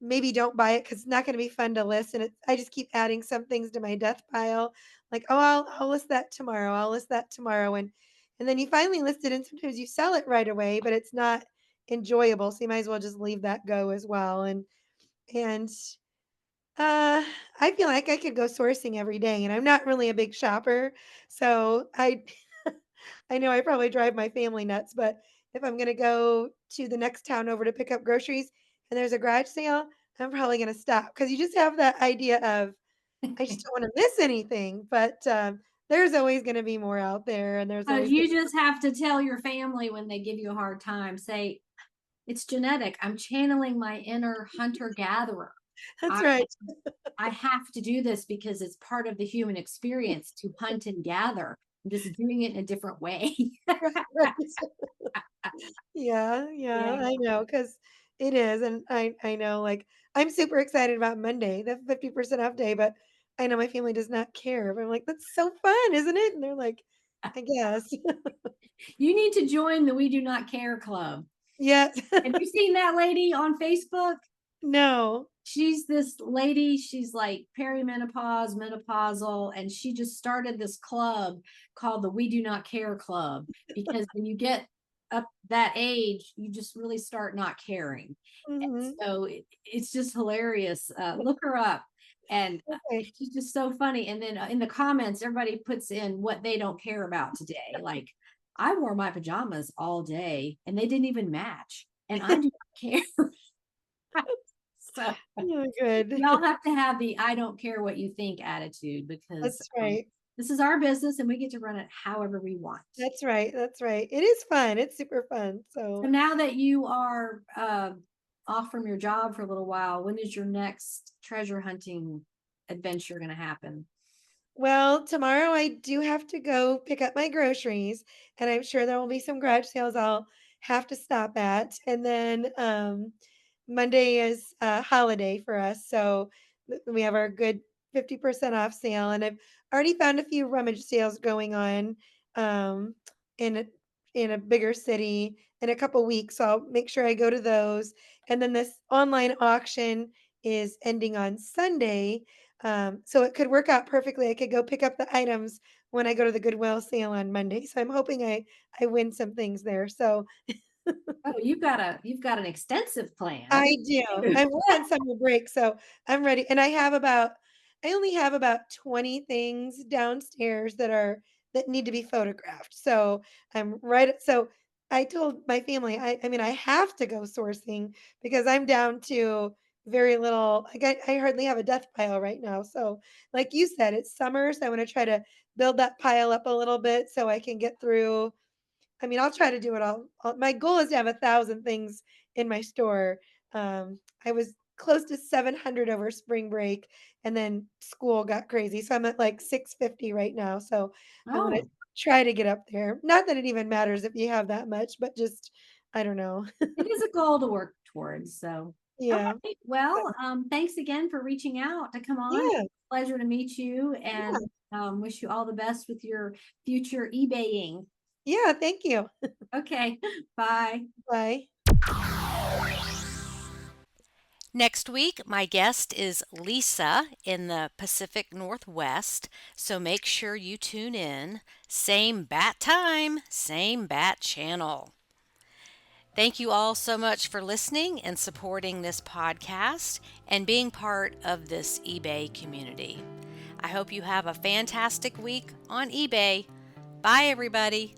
maybe don't buy it because it's not going to be fun to list. And I just keep adding some things to my death pile, like, oh, I'll list that tomorrow. I'll list that tomorrow, and then you finally list it, and sometimes you sell it right away, but it's not enjoyable. So you might as well just leave that go as well. And uh, I feel like I could go sourcing every day, and I'm not really a big shopper, so I know I probably drive my family nuts, but if I'm gonna go to the next town over to pick up groceries and there's a garage sale, I'm probably gonna stop because you just have that idea of, I just don't wanna miss anything, but, there's always gonna be more out there, and there's always You gonna. just have to tell your family when they give you a hard time, say, it's genetic. I'm channeling my inner hunter gatherer. That's I, right. I have to do this because it's part of the human experience to hunt and gather. I'm just doing it in a different way. Right. Yeah, yeah, Yeah. I know, cause it is, and I know, like, I'm super excited about Monday, the 50% off day, but I know my family does not care, but I'm like, "That's so fun, isn't it?" And they're like, "I guess." You need to join the We Do Not Care Club. Yeah. Have you seen that lady on Facebook? No. She's this lady, she's like perimenopause, menopausal, and she just started this club called the We Do Not Care Club, because when you get up that age, you just really start not caring. And Mhm. so it's just hilarious. Look her up. And Okay. she's just so funny. And then in the comments, everybody puts in what they don't care about today. Like, I wore my pajamas all day and they didn't even match. And I do not care. So Oh, good. y'all have to have the I don't care what you think attitude, because That's right. this is our business and we get to run it however we want. That's right, that's right. It is fun, it's super fun, So so. now that you are off from your job for a little while, when is your next treasure hunting adventure going to happen? Well, tomorrow I do have to go pick up my groceries, and I'm sure there will be some garage sales I'll have to stop at. And then Monday is a holiday for us, so we have our good 50% off sale, and I've already found a few rummage sales going on um, in a bigger city in a couple weeks. So I'll make sure I go to those. And then this online auction is ending on Sunday, so it could work out perfectly. I could go pick up the items when I go to the Goodwill sale on Monday. So I'm hoping I win some things there. So Oh, you've got an extensive plan. I Good do. for you. We're on summer break, so I'm ready. And I only have about 20 things downstairs that need to be photographed. So I'm right. So I told my family, I mean, I have to go sourcing because I'm down to very little. Like I hardly have a death pile right now. So like you said, it's summer, so I want to try to build that pile up a little bit so I can get through. I mean, I'll try to do it all. My goal is to have 1,000 things in my store. I was close to 700 over spring break, and then school got crazy. So I'm at like 650 right now. So I want to Oh, try to get up there. Not that it even matters if you have that much, but just, I don't know. it is a goal to work towards. So Yeah. Okay. Well, thanks again for reaching out to come on. Yeah. Pleasure to meet you, Yeah. and wish you all the best with your future eBaying. Yeah. Thank you. Okay. Bye. Bye. Next week, my guest is Lisa in the Pacific Northwest, so make sure you tune in. Same bat time, same bat channel. Thank you all so much for listening and supporting this podcast and being part of this eBay community. I hope you have a fantastic week on eBay. Bye, everybody.